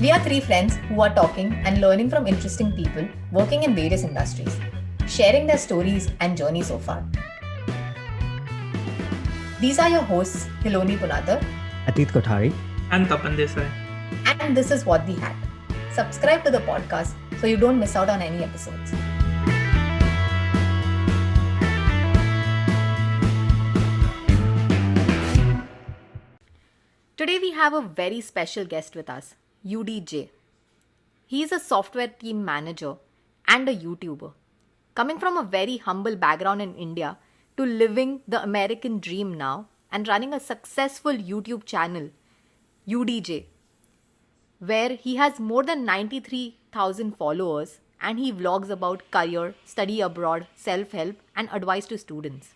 We are three friends who are talking and learning from interesting people working in various industries, sharing their stories and journey so far. These are your hosts, Hiloni Punadar, Atit Kothari, and Tapan Desai. And this is What We Had. Subscribe to the podcast so you don't miss out on any episodes. Today we have a very special guest with us, Yudi J. He is a software team manager and a YouTuber. Coming from a very humble background in India to living the American dream now and running a successful YouTube channel, Yudi J, where he has more than 93,000 followers and he vlogs about career, study abroad, self-help and advice to students.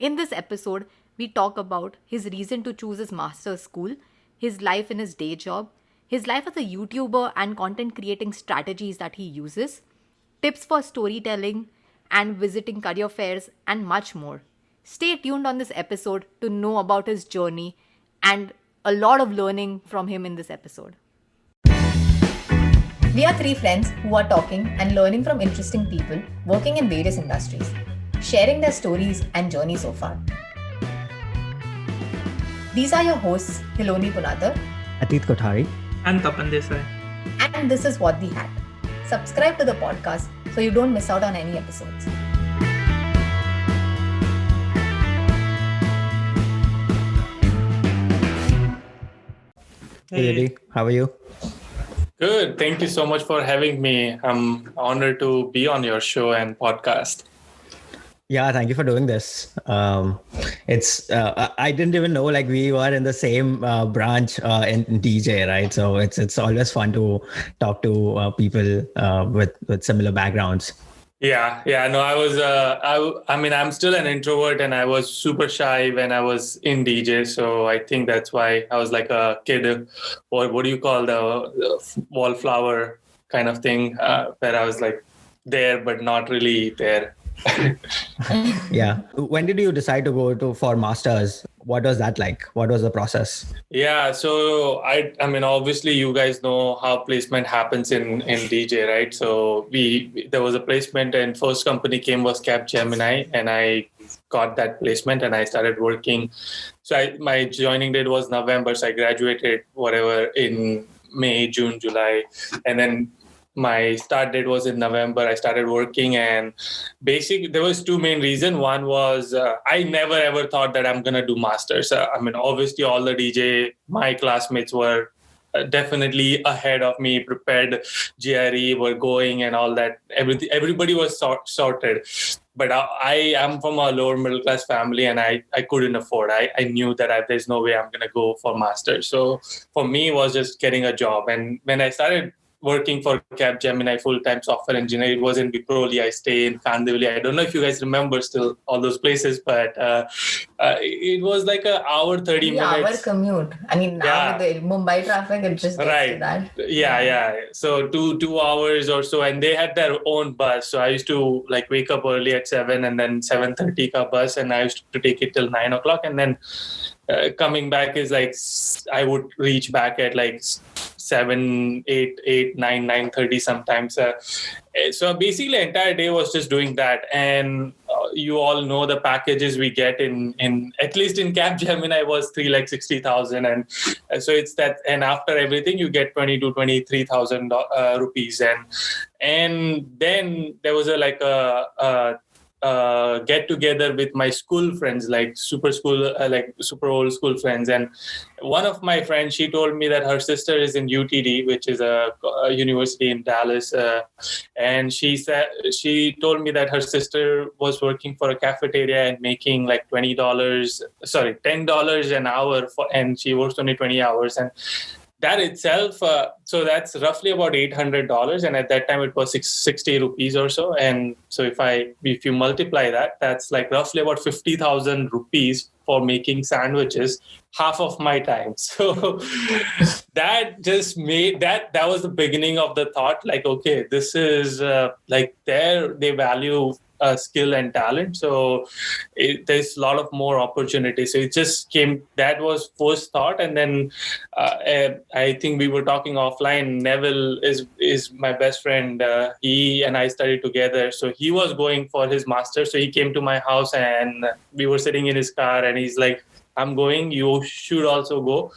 In this episode, we talk about his reason to choose his master's school, his life in his day job, his life as a YouTuber and content creating strategies that he uses, tips for storytelling and visiting career fairs, and much more. Stay tuned on this episode to know about his journey and a lot of learning from him in this episode. We are three friends who are talking and learning from interesting people working in various industries, sharing their stories and journey so far. These are your hosts, Hiloni Punadar, Atit Kothari, And Tapan Desai. And this is What We Had. Subscribe to the podcast so you don't miss out on any episodes. Hey Yudi, how are you? Good. Thank you so much for having me. I'm honored to be on your show and podcast. Yeah, thank you for doing this. I didn't even know like we were in the same branch in DJ, right? So it's always fun to talk to people with similar backgrounds. Yeah. No, I was. I'm still an introvert, and I was super shy when I was in DJ. So I think that's why I was like a kid, or what do you call the wallflower kind of thing, where I was like there but not really there. Yeah. When did you decide to go for masters? What was that like? What was the process? Yeah, so I mean, obviously, you guys know how placement happens in DJ, right? So there was a placement, and first company came was Capgemini, and I got that placement, and I started working. So my joining date was November, so I graduated whatever in May, June, July, and then my start date was in November. I started working, and basically there was two main reasons. One was I never ever thought that I'm gonna do masters. Obviously all the DJ, my classmates were definitely ahead of me, prepared GRE, were going and all that. Everybody was sorted. But I am from a lower middle class family, and I couldn't afford. I knew that there's no way I'm gonna go for masters. So for me, it was just getting a job. And when I started working for Capgemini full-time software engineer, it was in Viproli. I stay in Kandivali. I don't know if you guys remember still all those places, but it was like an hour, 30 minutes. Hour commute. I mean, now with the Mumbai traffic, it just gets to that. Yeah. So two hours or so, and they had their own bus. So I used to like wake up early at 7 and then 7:30 ka bus, and I used to take it till 9 o'clock, and then coming back is like I would reach back at like 7, 8, 9, 9:30 sometimes. So basically, the entire day was just doing that. And you all know the packages we get in at least in Capgemini was 3,60,000, and so it's that. And after everything, you get 23,000 rupees. And then there was a get together with my school friends, like super old school friends. And one of my friends, she told me that her sister is in UTD, which is a university in Dallas. And she told me that her sister was working for a cafeteria and making like $10 an hour and she works only 20 hours. And that itself, so that's roughly about $800, and at that time it was 60 rupees or so. And so if you multiply that, that's like roughly about 50,000 rupees for making sandwiches, half of my time. So that just made that was the beginning of the thought. Like, okay, this is they value skill and talent. So there's a lot of more opportunities. So it just came, that was first thought. And then I think we were talking offline. Neville is my best friend. He and I studied together. So he was going for his master's. So he came to my house and we were sitting in his car and he's like, I'm going, you should also go.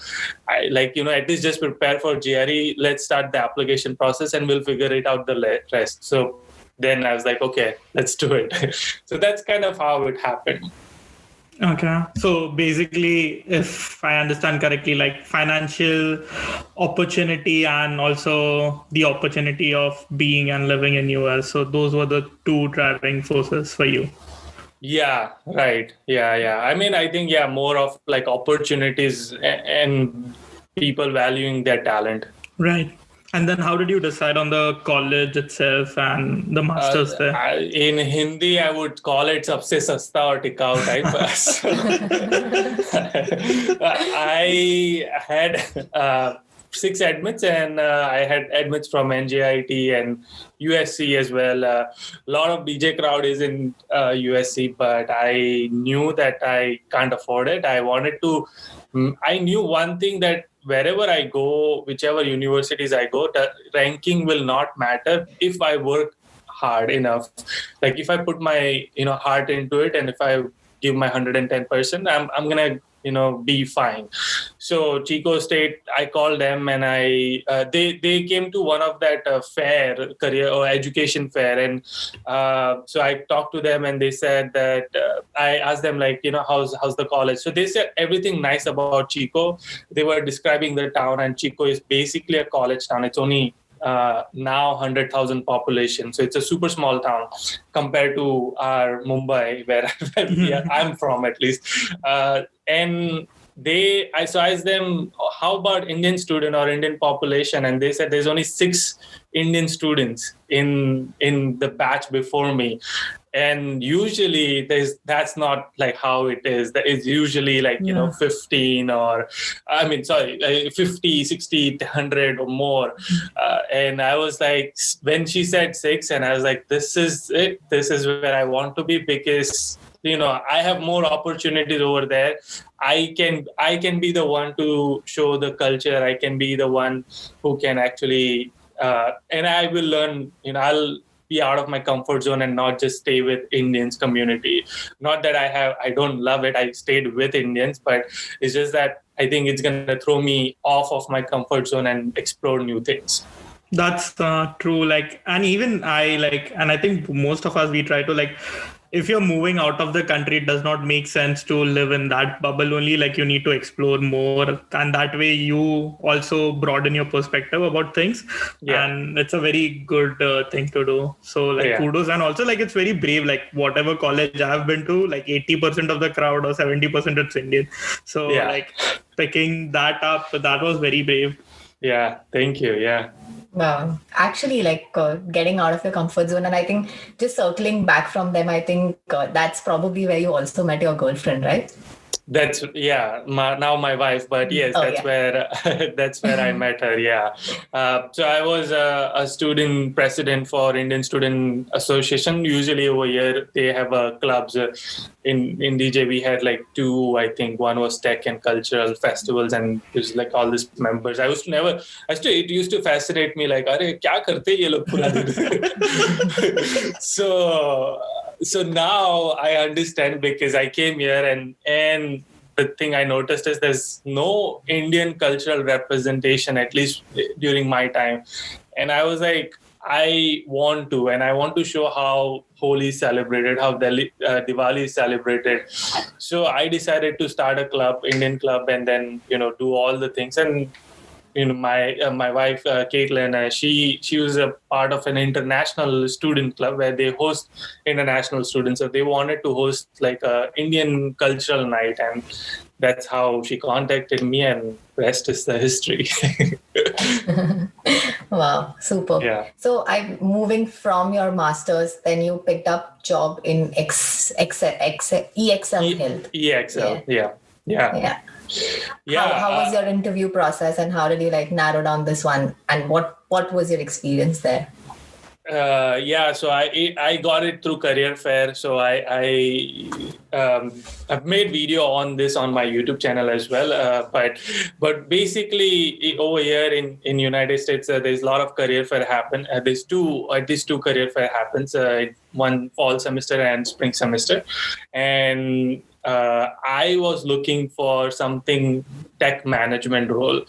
I at least just prepare for GRE. Let's start the application process and we'll figure it out the rest. So then I was like, okay, let's do it. So that's kind of how it happened. Okay. So basically, if I understand correctly, like financial opportunity and also the opportunity of being and living in US. So those were the two driving forces for you. Yeah, right. Yeah. I mean, I think, more of like opportunities and people valuing their talent. Right. And then how did you decide on the college itself and the masters there? In Hindi, I would call it sabse sasta or tikau type. I had 6 admits and I had admits from NJIT and USC as well. A lot of DJ crowd is in USC, but I knew that I can't afford it. I knew one thing, that wherever I go, whichever universities I go, the ranking will not matter if I work hard enough. Like if I put my heart into it and if I give my 110%, I'm gonna be fine. So Chico State, I called them and they came to one of that fair, career or education fair, and so I talked to them and they said that I asked them how's the college. So they said everything nice about Chico. They were describing the town, and Chico is basically a college town. It's only now 100,000 population, so it's a super small town compared to our Mumbai, where I'm from at least. And I asked them, how about Indian student or Indian population? And they said there's only 6 Indian students in the batch before me. And usually that's not like how it is. It's usually 15 or 50, 60, 100 or more. And I was like, when she said 6, and I was like, this is it. This is where I want to be, because I have more opportunities over there. I can be the one to show the culture. I can be the one who can actually, and I will learn, I'll be out of my comfort zone and not just stay with Indians community. Not that I don't love it. I stayed with Indians, but it's just that I think it's going to throw me off of my comfort zone and explore new things. That's true. And even and I think most of us, we try to if you're moving out of the country, it does not make sense to live in that bubble only. You need to explore more, and that way you also broaden your perspective about things. Yeah. And it's a very good thing to do. So kudos. And also it's very brave. Whatever college I've been to, 80% of the crowd or 70% it's Indian. So picking that up, that was very brave. Yeah. Thank you. Yeah. Wow. Actually, getting out of your comfort zone. And I think just circling back from them, I think that's probably where you also met your girlfriend, right? That's now my wife, but yes, where that's where I met her. Yeah. So I was a student president for Indian Student Association. Usually over here they have clubs. In DJ we had 2, I think. One was tech and cultural festivals, and it was all these members. It used to fascinate me, "Arey, kya karte ye log pura din?" So now I understand, because I came here and the thing I noticed is there's no Indian cultural representation, at least during my time. And I was like, I want to show how Holi is celebrated, how Diwali is celebrated. So I decided to start a club, Indian club, and then, do all the things. And my wife Caitlin, she was a part of an international student club where they host international students. So they wanted to host a Indian cultural night, and that's how she contacted me, and rest is the history. Wow, super. Yeah. So I'm moving from your masters, then you picked up job in EXL Health. EXL, yeah. How was your interview process, and how did you narrow down this one, and what was your experience there? So I got it through Career Fair. So I've made video on this on my YouTube channel as well. But basically over here in United States, there's a lot of career fair happen. There's at least two career fair happens. One fall semester and spring semester, and I was looking for something tech management role.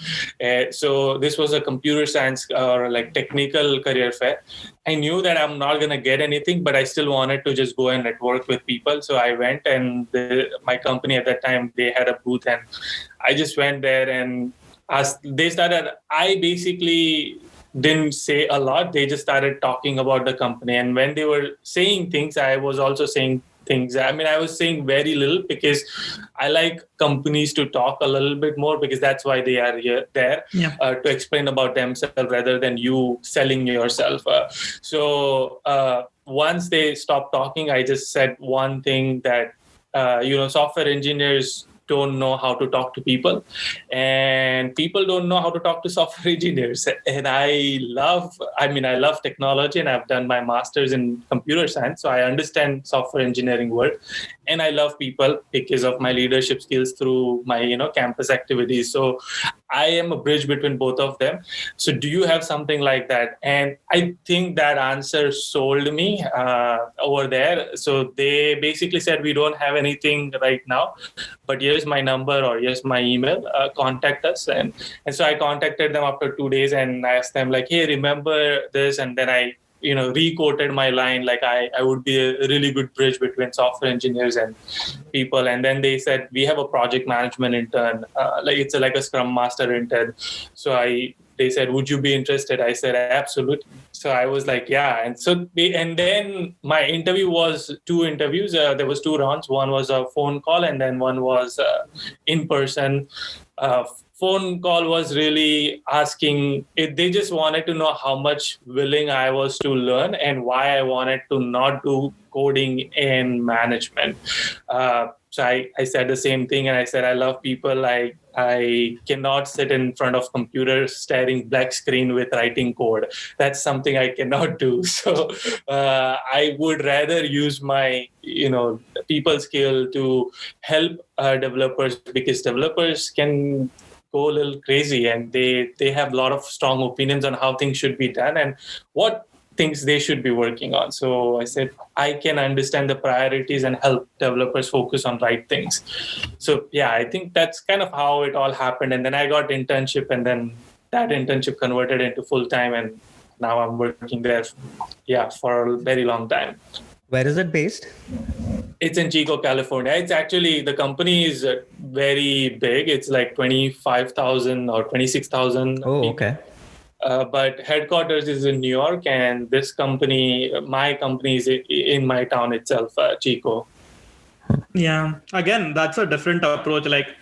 So this was a computer science or like technical career fair. I knew that I'm not going to get anything, but I still wanted to just go and network with people. So I went, and my company at that time, they had a booth, and I just went there and asked. I basically didn't say a lot. They just started talking about the company. And when they were saying things, I was also saying things. I mean, I was saying very little because I like companies to talk a little bit more, because that's why they are there to explain about themselves rather than you selling yourself. So once they stopped talking, I just said one thing that, software engineers don't know how to talk to people, and people don't know how to talk to software engineers. And I love technology, and I've done my master's in computer science, so I understand software engineering world, and I love people because of my leadership skills through my campus activities. So I am a bridge between both of them. So do you have something like that? And I think that answer sold me over there. So they basically said, we don't have anything right now, but here's my number or here's my email, contact us. And so I contacted them after 2 days and asked them like, hey, remember this? And then I re-quoted my line, like I would be a really good bridge between software engineers and people. And then they said, we have a project management intern, it's like a Scrum Master intern. So they said, would you be interested? I said, absolutely. So I was like, yeah. And then my interview was 2 interviews. There was 2 rounds. One was a phone call, and then one was in person. Phone call was really asking, they just wanted to know how much willing I was to learn and why I wanted to not do coding and management. So I said the same thing, and I said, I love people. I cannot sit in front of computer staring black screen with writing code. That's something I cannot do. So I would rather use my people skill to help developers, because developers can go a little crazy, and they have a lot of strong opinions on how things should be done and what things they should be working on. So I said, I can understand the priorities and help developers focus on right things. So yeah, I think that's kind of how it all happened. And then I got internship, and then that internship converted into full-time, and now I'm working there for a very long time. Where is it based? It's in Chico, California. It's actually, the company is very big. It's like 25,000 or 26,000 Oh, people. okay. But headquarters is in New York, and this company, my company, is in my town itself, Chico. Yeah. Again, that's a different approach. Like,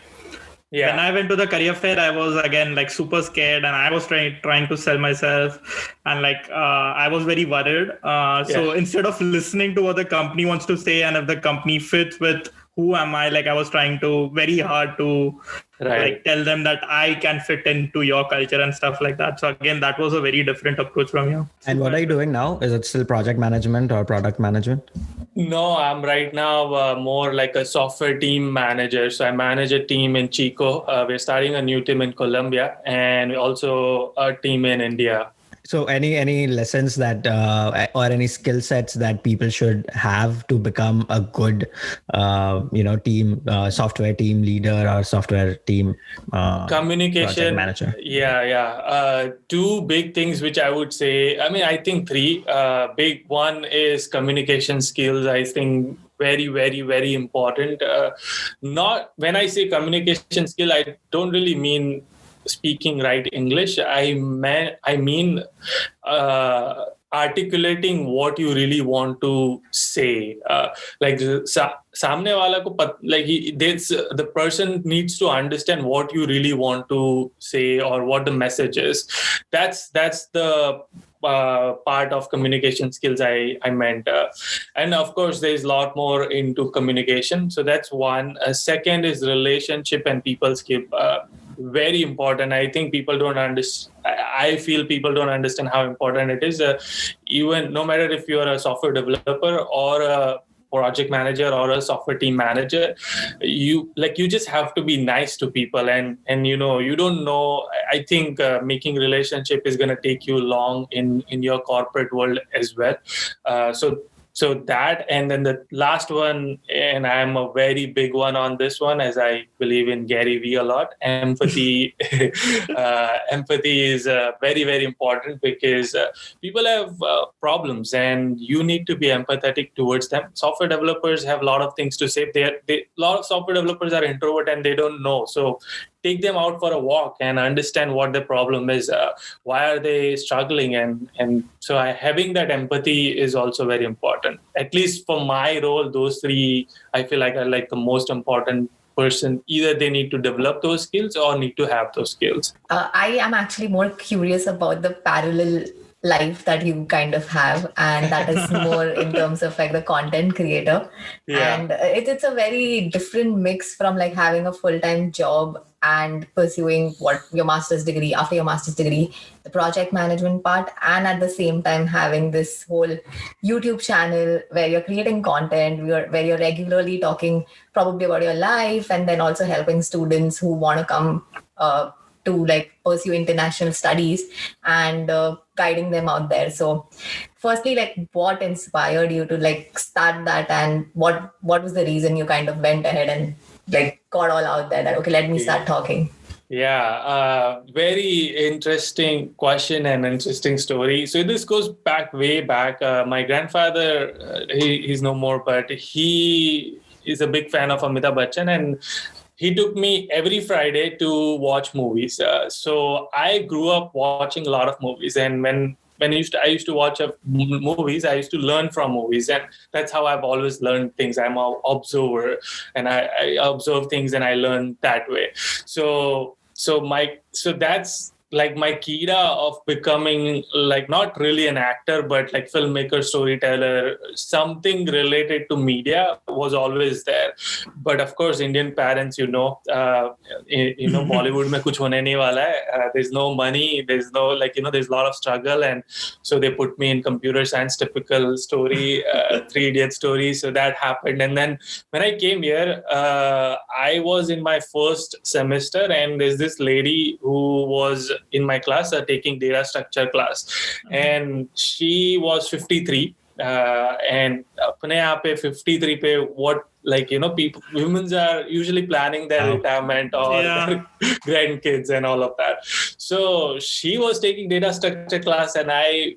when I went to the career fair, I was again like super scared, and I was trying to sell myself, and I was very worried. So instead of listening to what the company wants to say, and if the company fits with who am I, I was trying to very hard to tell them that I can fit into your culture and stuff like that. So again, that was a very different approach from you. And what are you doing now? Is it still project management or product management? No, I'm right now more like a software team manager. So I manage a team in Chico. We're starting a new team in Colombia, and also a team in India. So any lessons that or any skill sets that people should have to become a good team software team leader or software team communication manager? Yeah. 2 big things which I would say. I mean, I think 3 big. One is communication skills. I think very, very, very important. Not when I say communication skill, I don't really mean speaking right English. I mean articulating what you really want to say. Samne wala ko the person needs to understand what you really want to say or what the message is. That's the part of communication skills I meant. And of course, there's a lot more into communication. So that's one. Second is relationship and people skill. very important. I think people don't understand. I feel people don't understand how important it is. Even no matter if you're a software developer or a project manager or a software team manager, you just have to be nice to people, and you don't know. I think making relationship is going to take you long in your corporate world as well. So that, and then the last one, and I'm a very big one on this one, as I believe in Gary Vee a lot. Empathy, empathy is very, very important, because people have problems, and you need to be empathetic towards them. Software developers have a lot of things to say. A lot of software developers are introvert and they don't know. So take them out for a walk and understand what the problem is. Why are they struggling? And so having that empathy is also very important. At least for my role, those three, I feel like are like the most important person. Either they need to develop those skills or need to have those skills. I am actually more curious about the parallel life that you kind of have, and that is more in terms of like the content creator. Yeah. And it's a very different mix from like having a full-time job and pursuing what your master's degree, after your master's degree, the project management part, and at the same time having this whole YouTube channel where you're creating content, where you're regularly talking probably about your life, and then also helping students who want to come to like pursue international studies, and guiding them out there. So firstly, like what inspired you to like start that, and what was the reason you kind of went ahead and like got all out there that, okay, let me start talking? Yeah, very interesting question and interesting story. So this goes way back. My grandfather, he's no more, but he is a big fan of Amitabh Bachchan, and he took me every Friday to watch movies. So I grew up watching a lot of movies, and when I used to watch movies, I used to learn from movies, and that's how I've always learned things. I'm an observer, and I observe things and I learn that way. So that's like my kira of becoming like not really an actor, but like filmmaker, storyteller, something related to media was always there. But of course, Indian parents, Bollywood mein kuch hone nahi wala hai. There's no money, there's no there's a lot of struggle, and so they put me in computer science, typical story, 3 Idiot story. So that happened, and then when I came here, I was in my first semester, and there's this lady who was in my class taking data structure class, and she was 53, and apne aap pe 53 pe what, people, women are usually planning their retirement or their grandkids and all of that. So she was taking data structure class, and I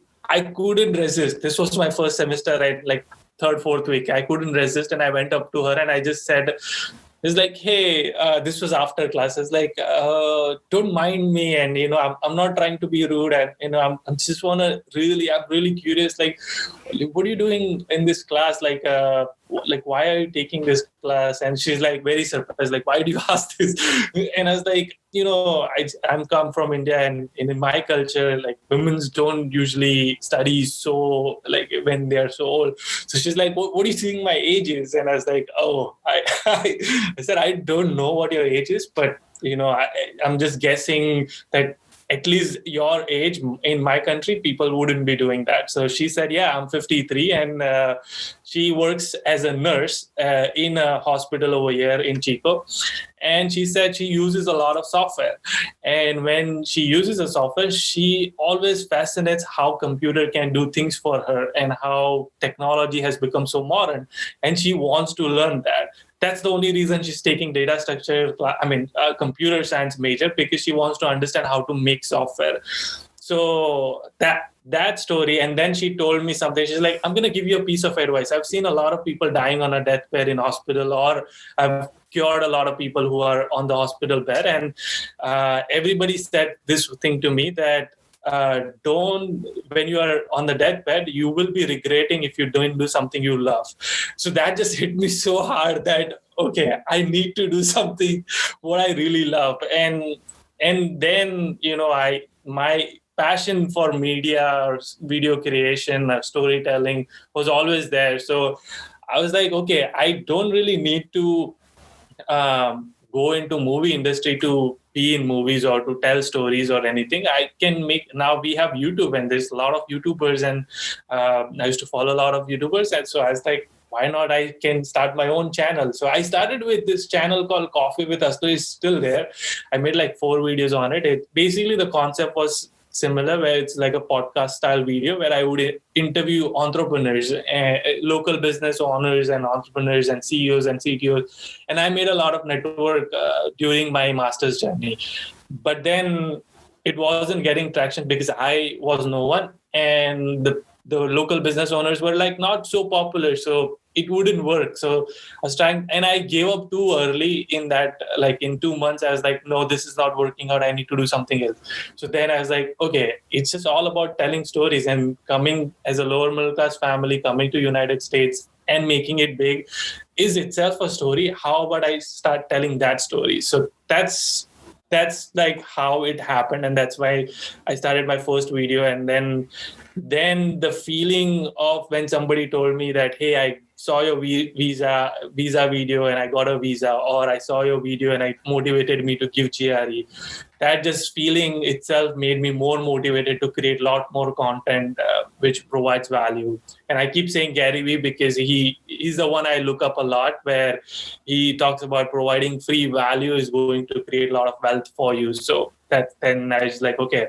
couldn't resist. This was my first semester, right? Like third, fourth week. I couldn't resist, and I went up to her and I just said, it's like, hey, this was after classes, like, don't mind me. And, I'm not trying to be rude. And, I'm really curious, like, what are you doing in this class? Like, why are you taking this class? And she's like very surprised, like, why do you ask this? And I was like, I'm come from India, and in my culture, like, women don't usually study so, like, when they're so old. So she's like, what do you think my age is? And I was like, I said, I don't know what your age is, but, I'm just guessing that at least your age in my country, people wouldn't be doing that. So she said, yeah, I'm 53, and she works as a nurse in a hospital over here in Chico. And she said she uses a lot of software. And when she uses a software, she always fascinates how computer can do things for her and how technology has become so modern. And she wants to learn that. That's the only reason she's taking data structure, computer science major, because she wants to understand how to make software. So that story. And then she told me something. She's like, I'm going to give you a piece of advice. I've seen a lot of people dying on a deathbed in hospital, or I've cured a lot of people who are on the hospital bed. And everybody said this thing to me, that when you are on the deathbed, you will be regretting if you don't do something you love. So that just hit me so hard that, okay, I need to do something what I really love. And then, my passion for media or video creation or storytelling was always there. So I was like, okay, I don't really need to go into movie industry to be in movies or to tell stories or anything. I can make, now we have YouTube and there's a lot of YouTubers, and I used to follow a lot of YouTubers. And so I was like, why not I can start my own channel? So I started with this channel called Coffee with Us. So it's still there. I made like 4 videos on it. Basically the concept was similar, where it's like a podcast style video where I would interview entrepreneurs, local business owners and entrepreneurs and CEOs and CTOs. And I made a lot of network during my master's journey. But then it wasn't getting traction because I was no one. And the local business owners were like not so popular. So it wouldn't work. So I was trying, and I gave up too early in that, like in 2 months, I was like, no, this is not working out. I need to do something else. So then I was like, okay, it's just all about telling stories, and coming as a lower middle class family, coming to United States and making it big is itself a story. How about I start telling that story? So that's like how it happened. And that's why I started my first video. And then the feeling of when somebody told me that, hey, I saw your visa video and I got a visa, or I saw your video and it motivated me to give GRE. That just feeling itself made me more motivated to create a lot more content which provides value. And I keep saying Gary Vee because he's the one I look up a lot, where he talks about providing free value is going to create a lot of wealth for you. So then I was like, okay,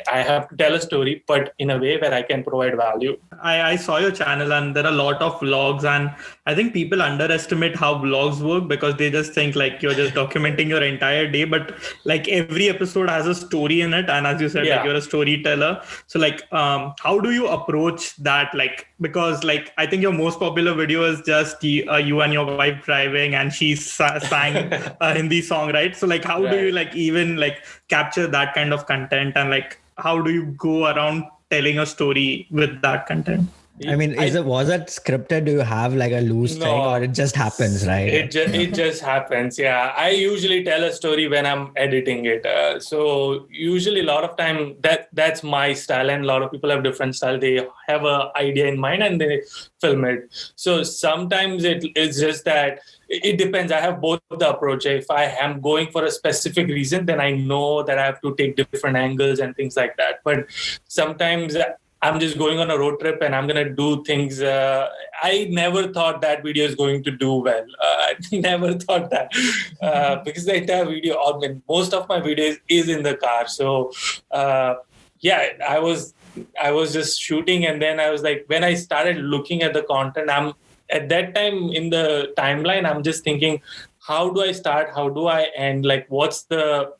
I have to tell a story, but in a way where I can provide value. I saw your channel and there are a lot of vlogs, and I think people underestimate how vlogs work because they just think like you're just documenting your entire day, but like every episode has a story in it. And as you said, like you're a storyteller. So like, how do you approach that? Like, because like, I think your most popular video is just you and your wife driving and she sang a Hindi song, right? So like, how do you like even like capture that kind of content, and like, how do you go around telling a story with that content? I mean, was it scripted? Do you have like a loose thing, or it just happens, right? It just happens. Yeah. I usually tell a story when I'm editing it. So usually a lot of time that's my style, and a lot of people have different style. They have an idea in mind and they film it. So sometimes it's just that it depends. I have both the approach. If I am going for a specific reason, then I know that I have to take different angles and things like that. But sometimes I'm just going on a road trip and I'm going to do things. I never thought that video is going to do well. I never thought that because the entire video, I mean, most of my videos is in the car. So I was just shooting, and then I was like, when I started looking at the content, at that time in the timeline, I'm just thinking, how do I start? How do I end? Like, what's the,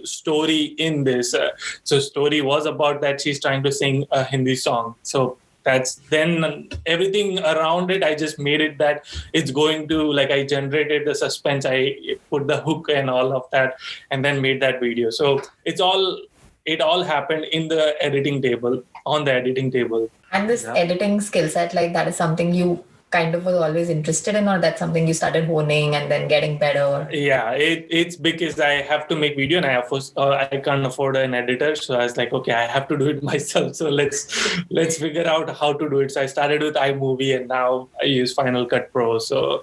story in this? So story was about that she's trying to sing a Hindi song. So that's then everything around it. I just made it that it's going to, like, I generated the suspense. I put the hook and all of that, and then made that video. So it all happened in the editing table, on the editing table. And this editing skill set, like that is something you kind of was always interested in, or that's something you started honing and then getting better? Yeah, it's because I have to make video and I can't afford an editor. So I was like, okay, I have to do it myself. So let's figure out how to do it. So I started with iMovie and now I use Final Cut Pro. So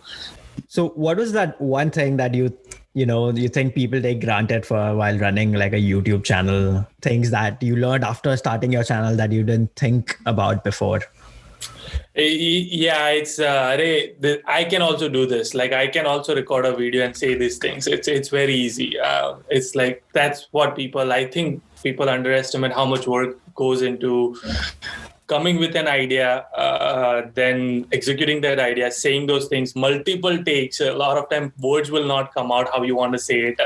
what was that one thing that you think people take granted for while running like a YouTube channel, things that you learned after starting your channel that you didn't think about before? Yeah, it's I can also do this. Like, I can also record a video and say these things. It's very easy. It's like, that's what I think people underestimate how much work goes into coming with an idea, then executing that idea, saying those things, multiple takes. A lot of time words will not come out how you want to say it.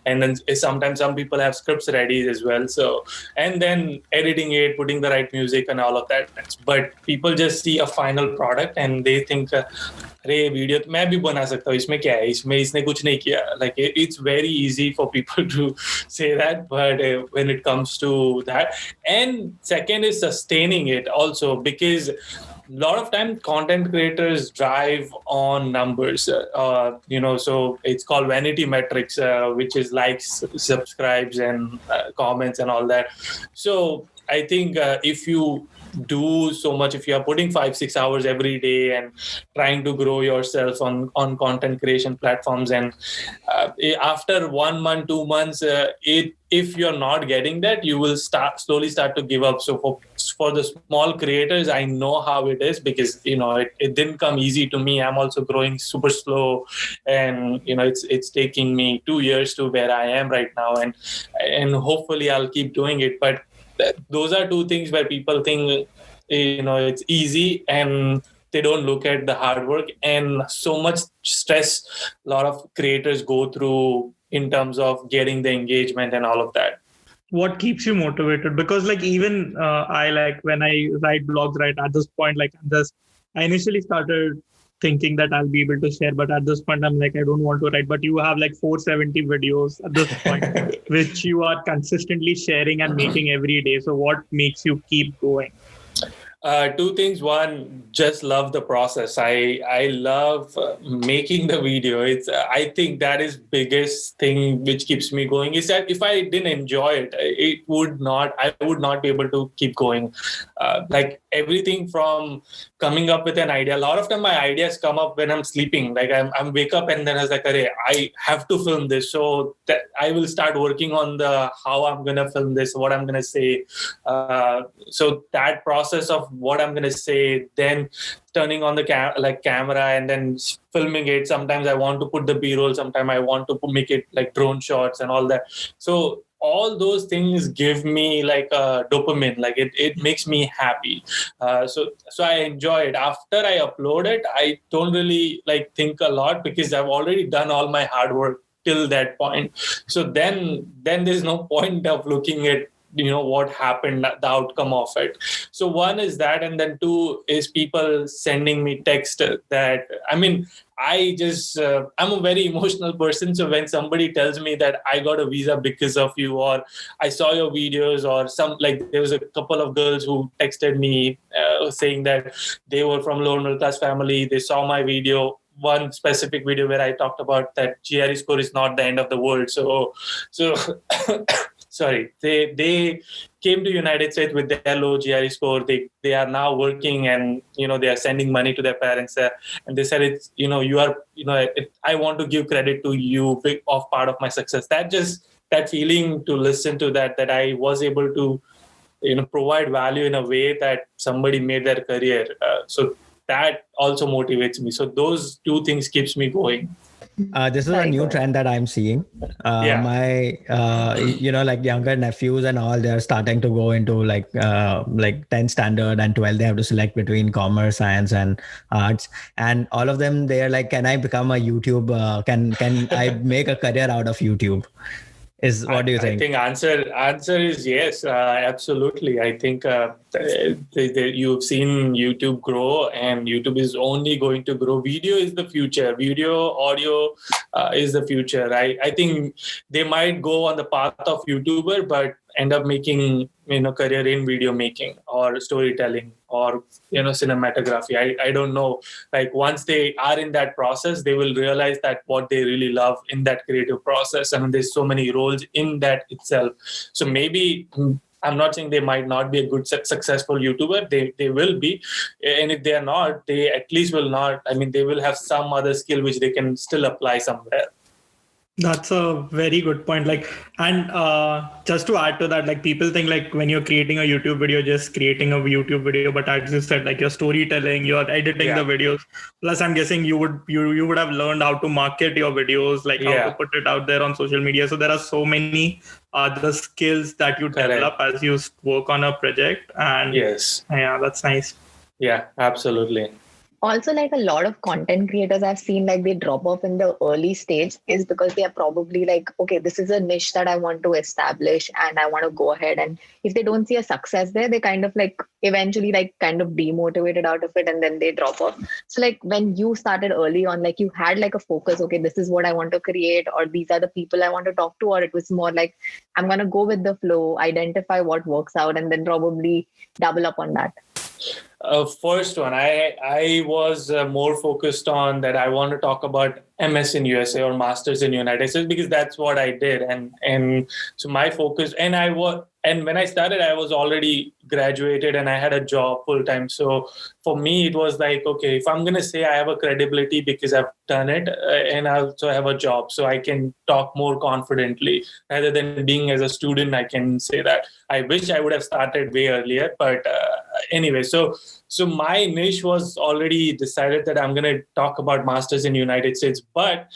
And then sometimes some people have scripts ready as well. So, and then editing it, putting the right music and all of that. But people just see a final product and they think, अरे video तो मैं भी बना सकता हूँ, इसमें क्या है, इसमें इसने कुछ नहीं किया. Like, it's very easy for people to say that, but when it comes to that, and second is sustaining it also, because a lot of time content creators drive on numbers, so it's called vanity metrics, which is likes, subscribes, and comments and all that. So I think if you do so much, if you are putting 5-6 hours every day and trying to grow yourself on content creation platforms, and after 1 month, 2 months, if you're not getting that, you will slowly start to give up. So for the small creators, I know how it is, because it didn't come easy to me. I'm also growing super slow, and it's taking me 2 years to where I am right now, and hopefully I'll keep doing it. But those are two things where people think it's easy, and they don't look at the hard work and so much stress a lot of creators go through in terms of getting the engagement and all of that. What keeps you motivated? Because like even I, like when I write blogs, right, at this point, like I initially started thinking that I'll be able to share, but at this point I'm like, I don't want to write. But you have like 470 videos at this point which you are consistently sharing and making every day. So what makes you keep going? Two things. One, just love the process. I love making the video. I think that is biggest thing which keeps me going, is that if I didn't enjoy it, I would not be able to keep going. Like everything from coming up with an idea. A lot of time my ideas come up when I'm sleeping. Like I'm wake up and then I was like, I have to film this. So that I will start working on how I'm gonna film this, what I'm gonna say. So that process of what I'm gonna say, then turning on the camera and then filming it. Sometimes I want to put the B-roll. Sometimes I want to make it like drone shots and all that. So all those things give me like dopamine, like it makes me happy. So I enjoy it. After I upload it, I don't really like think a lot, because I've already done all my hard work till that point. So then there's no point of looking at what happened, the outcome of it. So one is that, and then two is people sending me text that, I'm a very emotional person. So when somebody tells me that I got a visa because of you, or I saw your videos, or there was a couple of girls who texted me saying that they were from lower middle class family. They saw my video, one specific video where I talked about that GRE score is not the end of the world. So sorry, they came to United States with their low GRE score. They are now working, and they are sending money to their parents, and they said it's I want to give credit to you of part of my success. That feeling to listen to that I was able to provide value in a way that somebody made their career. So that also motivates me. So those two things keeps me going. This is a new trend that I'm seeing. My, like younger nephews and all, they're starting to go into like 10th standard and 12. They have to select between commerce, science, and arts. And all of them, they're like, can I become a YouTube? Can I make a career out of YouTube? What do you think? I think answer is yes, absolutely. I think you've seen YouTube grow, and YouTube is only going to grow. Video is the future. Video, audio is the future. I think they might go on the path of YouTuber, but end up making career in video making or storytelling or cinematography. I don't know. Like once they are in that process, they will realize that what they really love in that creative process. I mean, there's so many roles in that itself. So maybe I'm not saying they might not be a good successful YouTuber. They will be, and if they are not, they at least will not. I mean, they will have some other skill which they can still apply somewhere. That's a very good point. Like, and just to add to that, like people think like when you're creating a YouTube video, just creating a YouTube video, but as you said, like you're storytelling, you're editing the videos. Plus, I'm guessing you would have learned how to market your videos, like how to put it out there on social media. So there are so many other skills that you develop as you work on a project. And that's nice. Yeah, absolutely. Also, like a lot of content creators I've seen, like they drop off in the early stage is because they are probably like, okay, this is a niche that I want to establish and I want to go ahead. And if they don't see a success there, they kind of like eventually like kind of demotivated out of it and then they drop off. So like when you started early on, like you had like a focus, okay, this is what I want to create, or these are the people I want to talk to, or it was more like, I'm going to go with the flow, identify what works out and then probably double up on that. First one, I was more focused on that. I want to talk about MS in USA or Masters in United States because that's what I did, and so my focus. And when I started, I was already graduated and I had a job full time. So for me, it was like, okay, if I'm gonna say I have a credibility because I've done it, and I also have a job, so I can talk more confidently rather than being as a student. I can say that. I wish I would have started way earlier, but anyway, so my niche was already decided that I'm going to talk about masters in United States. But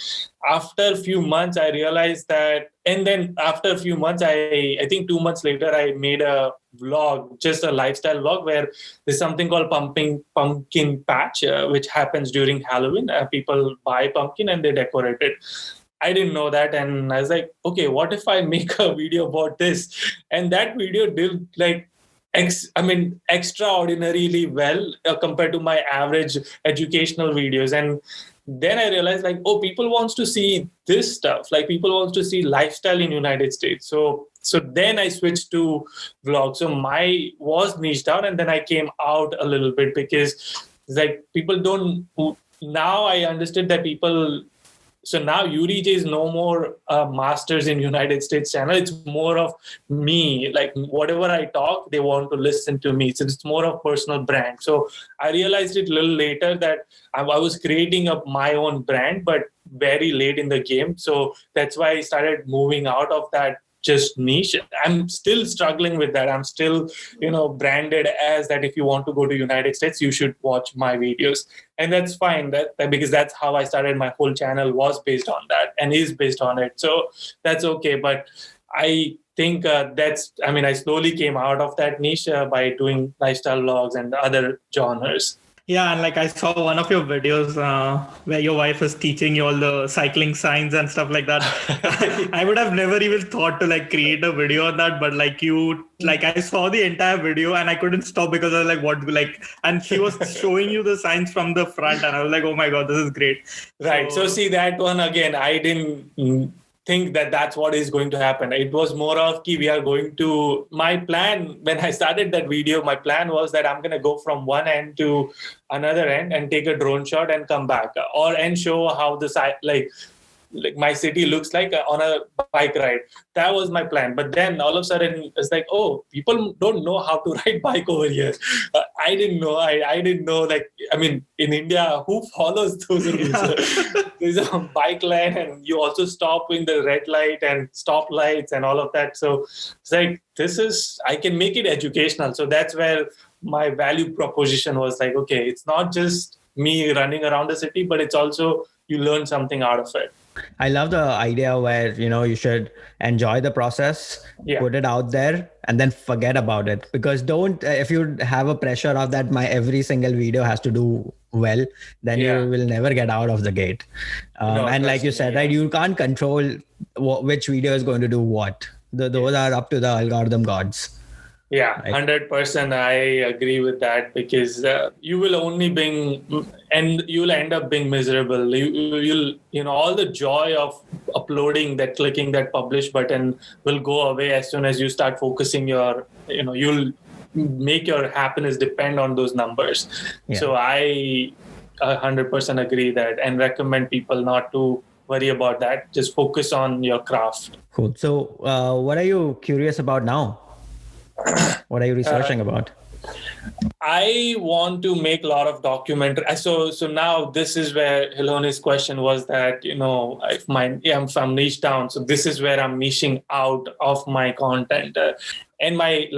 after a few months, I realized that, and then after a few months, I think 2 months later, I made a vlog, just a lifestyle vlog where there's something called pumpkin patch, which happens during Halloween. People buy pumpkin and they decorate it. I didn't know that. And I was like, okay, what if I make a video about this? And that video did like, extraordinarily well compared to my average educational videos. And then I realized like, oh, people wants to see this stuff. Like people wants to see lifestyle in United States. So then I switched to vlog. So my was niched down, and then I came out a little bit because it's like people don't. Now I understood that people. So now Yudi J is no more Masters in United States channel. It's more of me. Like whatever I talk, they want to listen to me. So it's more of personal brand. So I realized it a little later that I was creating up my own brand, but very late in the game. So that's why I started moving out of that just niche. I'm still struggling with that. I'm still, branded as that. If you want to go to United States, you should watch my videos, and that's fine. That because that's how I started. My whole channel was based on that and is based on it. So that's okay. But I think I slowly came out of that niche by doing lifestyle vlogs and other genres. Yeah, and like I saw one of your videos where your wife is teaching you all the cycling signs and stuff like that. I would have never even thought to like create a video on that, but I saw the entire video and I couldn't stop because I was like, and she was showing you the signs from the front, and I was like, oh my God, this is great. Right. So see that one again, I didn't think that that's what is going to happen. It was more of we are going to, my plan when I started that video, my plan was that I'm going to go from one end to another end and take a drone shot and come back and show how the side, like my city looks like on a bike ride. That was my plan. But then all of a sudden it's like, oh, people don't know how to ride bike over here. I didn't know. I didn't know. In India, who follows those rules? There's a bike lane, and you also stop in the red light and stop lights and all of that. So it's like, I can make it educational. So that's where my value proposition was like, okay, it's not just me running around the city, but it's also you learn something out of it. I love the idea where, you should enjoy the process, put it out there, and then forget about it. Because if you have a pressure of that, my every single video has to do well, then you will never get out of the gate. And like you said, right, you can't control which video is going to do what. Those are up to the algorithm gods. Yeah, 100%. I agree with that, because you will only you'll end up being miserable. You'll all the joy of uploading that, clicking that publish button will go away as soon as you start focusing you'll make your happiness depend on those numbers. Yeah. So I 100% agree that, and recommend people not to worry about that. Just focus on your craft. Cool. So what are you curious about now? What are you researching about? I want to make a lot of documentary. So now this is where Hilone's question was that, if I'm niche down. So this is where I'm niching out of my content. And my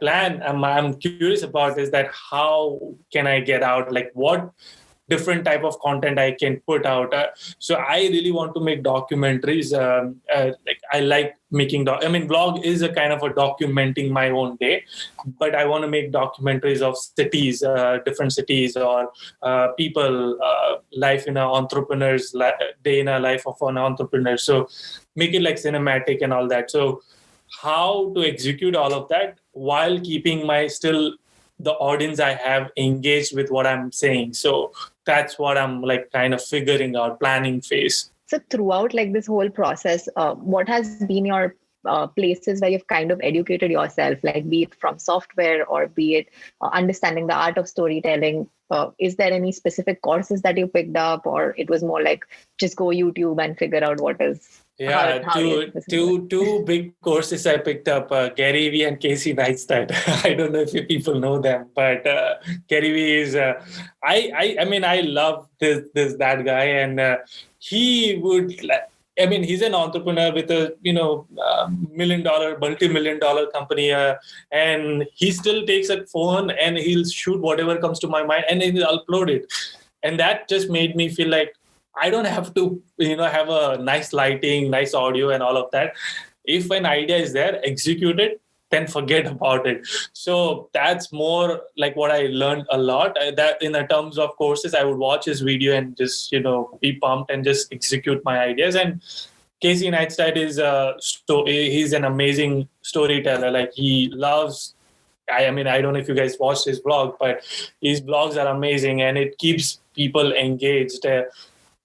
plan, I'm curious about is that how can I get out? Like what different type of content I can put out. So I really want to make documentaries. I like making vlog is a kind of a documenting my own day, but I want to make documentaries of cities, different cities, or people, life in an entrepreneur's day in a life of an entrepreneur. So make it like cinematic and all that. So how to execute all of that while keeping the audience I have engaged with what I'm saying. So that's what I'm kind of figuring out, planning phase. So throughout this whole process, what has been your places where you've kind of educated yourself, like be it from software or be it understanding the art of storytelling? Is there any specific courses that you picked up, or it was more like just go YouTube and figure out what is? Yeah, how it is? two big courses I picked up, Gary Vee and Casey Neistat. I don't know if you people know them, but Gary Vee is I mean I love that guy, and he would. I mean, he's an entrepreneur with a multi-million-dollar company, and he still takes a phone and he'll shoot whatever comes to my mind and he'll upload it, and that just made me feel like I don't have to, have a nice lighting, nice audio, and all of that. If an idea is there, execute it, then forget about it. So that's more like what I learned a lot. That in the terms of courses, I would watch his video and just, be pumped and just execute my ideas. And Casey Neistat is he's an amazing storyteller. Like he loves. I mean, I don't know if you guys watched his vlog, but his vlogs are amazing and it keeps people engaged.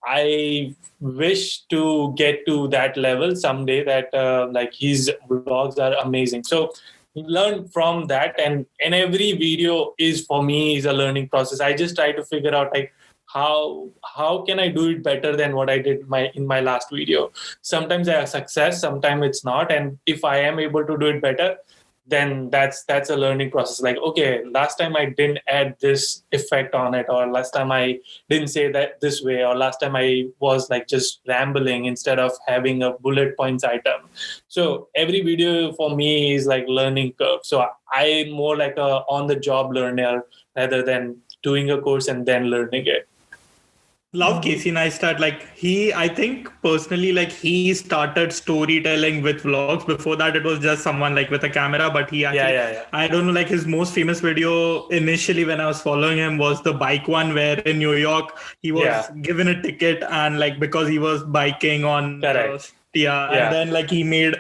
I wish to get to that level someday, that like his vlogs are amazing. So learn from that, and every video is for me is a learning process. I just try to figure out like how can I do it better than what I did in my last video. Sometimes I have success, sometimes it's not, and if I am able to do it better, then that's a learning process. Like, okay, last time I didn't add this effect on it, or last time I didn't say that this way, or last time I was like just rambling instead of having a bullet points item. So every video for me is like learning curve. So I'm more like a on the job learner rather than doing a course and then learning it. Love Casey Neistat. Like I think personally, like he started storytelling with vlogs. Before that, it was just someone like with a camera, but he actually, I don't know, like his most famous video initially when I was following him was the bike one, where in New York, he was given a ticket and like, because he was biking on, and then like he made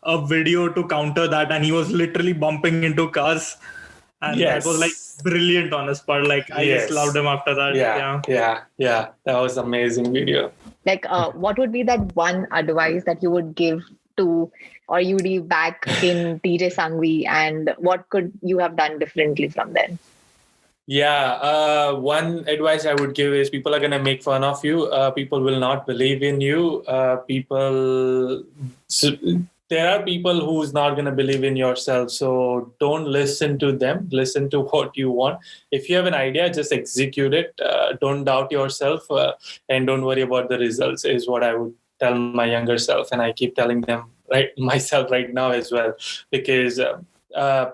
a video to counter that, and he was literally bumping into cars. And that was like brilliant on his part. Like I just loved him after that. Yeah. That was amazing video. Like, what would be that one advice that you would give to or Yudi back in DJ Sangvi, and what could you have done differently from then? Yeah, one advice I would give is people are going to make fun of you. People will not believe in you. There are people who's not going to believe in yourself. So don't listen to them. Listen to what you want. If you have an idea, just execute it. Don't doubt yourself, and don't worry about the results is what I would tell my younger self. And I keep telling them myself right now as well, because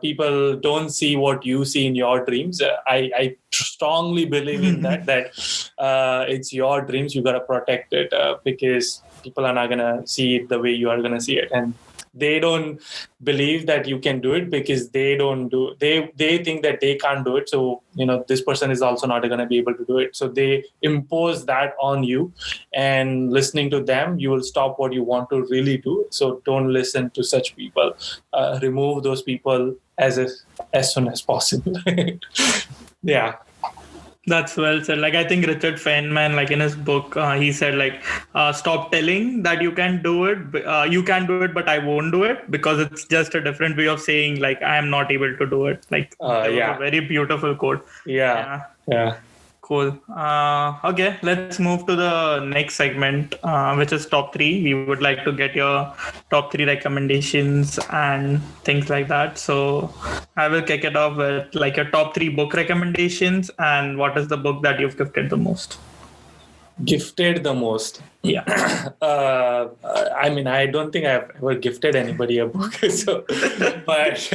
people don't see what you see in your dreams. I strongly believe in that it's your dreams. You got to protect it, because people are not going to see it the way you are going to see it. And they don't believe that you can do it because they think that they can't do it. So, this person is also not going to be able to do it. So they impose that on you, and listening to them, you will stop what you want to really do. So don't listen to such people. Remove those people as soon as possible. Yeah. That's well said. Like I think Richard Feynman, like in his book, he said like, stop telling that you can do it. You can do it, but I won't do it, because it's just a different way of saying like I am not able to do it. Like that was a very beautiful quote. Yeah. Cool. Okay, let's move to the next segment, which is top 3. We would like to get your top 3 recommendations and things like that. So I will kick it off with like your top 3 book recommendations, and what is the book that you've gifted the most? Gifted the most? Yeah. I mean, I don't think I've ever gifted anybody a book. So, but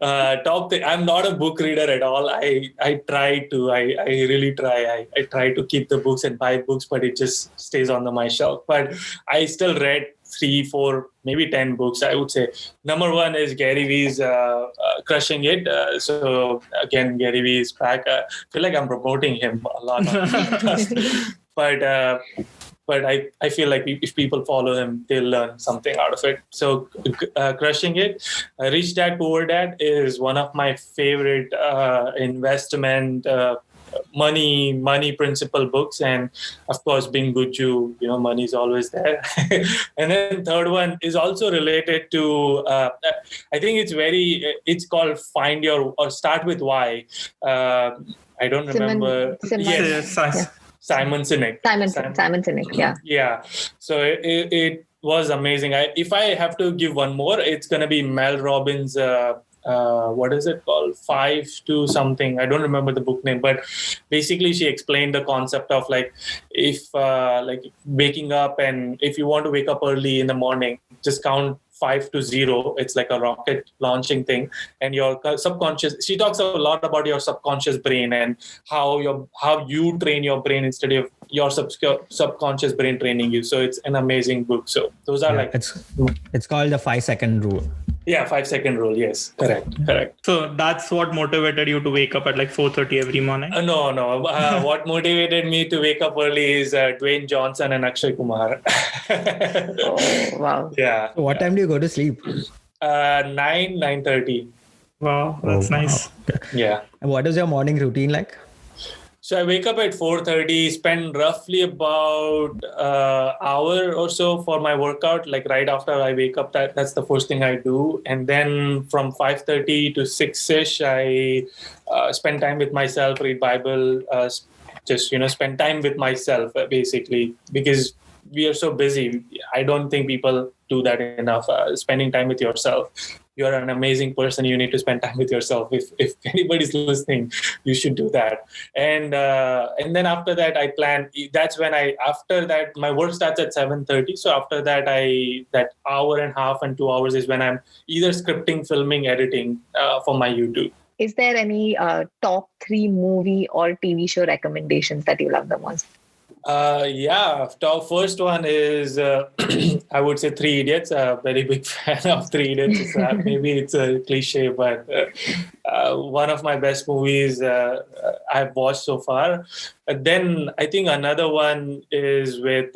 I'm not a book reader at all. I try to. I really try. I try to keep the books and buy books, but it just stays on my shelf. But I still read 3, 4, maybe 10 books, I would say. Number 1 is Gary Vee's Crushing It. So again, Gary Vee is back. I feel like I'm promoting him a lot on the podcast. But I feel like if people follow him, they'll learn something out of it. So Crushing It. Rich Dad, Poor Dad is one of my favorite investment money principle books, and of course being good Jew, money is always there. And then third one is also related to I think it's called Find Your, or Start With Why. I don't remember. Yes, Simon Sinek. Simon Sinek, yeah. Yeah. So it was amazing. If I have to give one more, it's going to be Mel Robbins' what is it called? 5 to something. I don't remember the book name, but basically she explained the concept of if waking up, and if you want to wake up early in the morning, just count 5 to 0. It's like a rocket launching thing, and your subconscious. She talks a lot about your subconscious brain and how you train your brain instead of your subconscious brain training you. So it's an amazing book. So those are it's called the 5-second rule. Yeah, 5-second rule. Yes, correct. So that's what motivated you to wake up at 4:30 every morning? No. What motivated me to wake up early is Dwayne Johnson and Akshay Kumar. Oh, wow. Yeah. So what time do you go to sleep? 9:30. Wow, that's nice. Okay. Yeah. And what is your morning routine like? So I wake up at 4:30, spend roughly about hour or so for my workout. Right after I wake up, that's the first thing I do. And then from 5:30 to 6-ish, I spend time with myself, read Bible, just spend time with myself basically, because we are so busy. I don't think people do that enough. Spending time with yourself. You're an amazing person. You need to spend time with yourself. If anybody's listening, you should do that. And then after that, I plan. That's when after that, my work starts at 7:30. So after that, that hour and a half and 2 hours is when I'm either scripting, filming, editing for my YouTube. Is there any top 3 movie or TV show recommendations that you love the most? First one is I would say Three Idiots. Very big fan of Three Idiots. Maybe it's a cliche, but one of my best movies I've watched so far. Then I think another one is with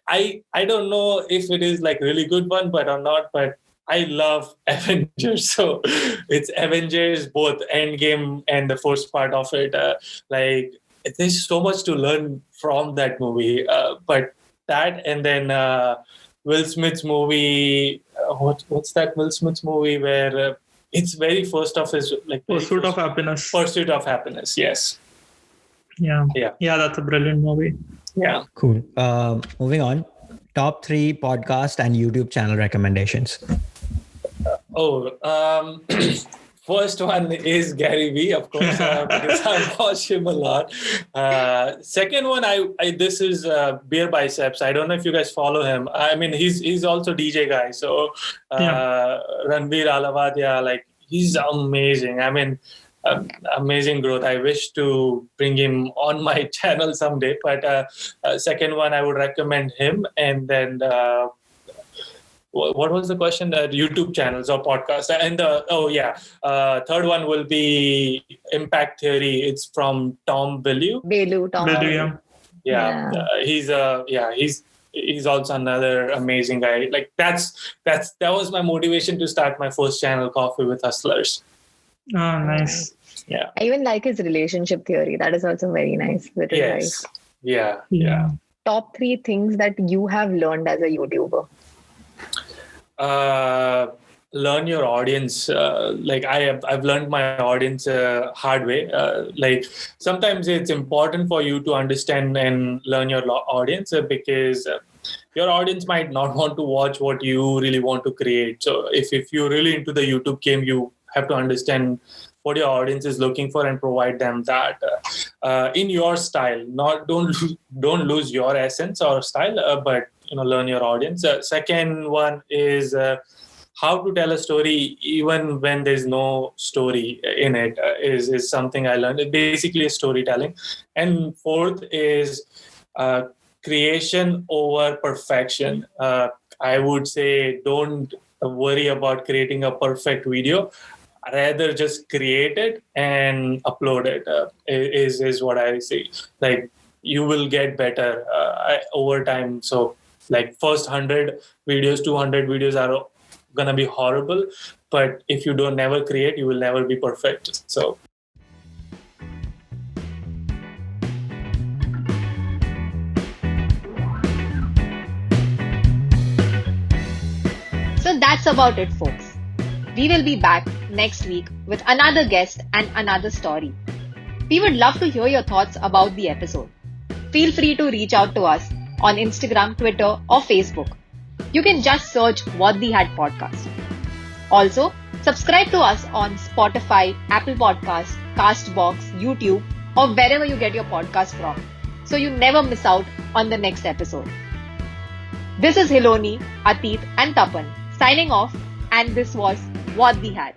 I don't know if it is really good one, but or not, but I love Avengers. So it's Avengers, both Endgame and the first part of it. There's so much to learn from that movie. But that, and then Will Smith's movie. What's that Will Smith's movie where it's very first of his Pursuit of Happiness. Pursuit of Happiness. Yes. Yeah. That's a brilliant movie. Yeah. Cool. Moving on. Top 3 podcast and YouTube channel recommendations. First one is Gary Vee, of course, because I watch him a lot. Second one, this is Beer Biceps. I don't know if you guys follow him. I mean, he's also DJ guy. So Ranveer Alavadia, he's amazing. I mean, amazing growth. I wish to bring him on my channel someday. But second one, I would recommend him. And then what was the question? YouTube channels or podcasts? And third one will be Impact Theory. It's from Tom Bellew. He's also another amazing guy. That was my motivation to start my first channel, Coffee with Hustlers. Oh, nice. Yeah. I even like his relationship theory. That is also very nice with his wife. Yeah. Top 3 things that you have learned as a YouTuber. Learn your audience. I've learned my audience hard way. Sometimes it's important for you to understand and learn your audience because your audience might not want to watch what you really want to create. So if you're really into the YouTube game, you have to understand what your audience is looking for and provide them that in your style. Don't lose your essence or style, but learn your audience. Second one is how to tell a story even when there's no story in it is something I learned. It's basically storytelling. And fourth is creation over perfection. I would say don't worry about creating a perfect video. Rather just create it and upload it is what I say. You will get better over time. So first 100 videos, 200 videos are going to be horrible. But if you don't never create, you will never be perfect. So That's about it, folks. We will be back next week with another guest and another story. We would love to hear your thoughts about the episode. Feel free to reach out to us on Instagram, Twitter, or Facebook. You can just search What the Hat Podcast. Also, subscribe to us on Spotify, Apple Podcasts, Castbox, YouTube, or wherever you get your podcast from, so you never miss out on the next episode. This is Hiloni, Atit, and Tapan signing off, and this was What the Hat.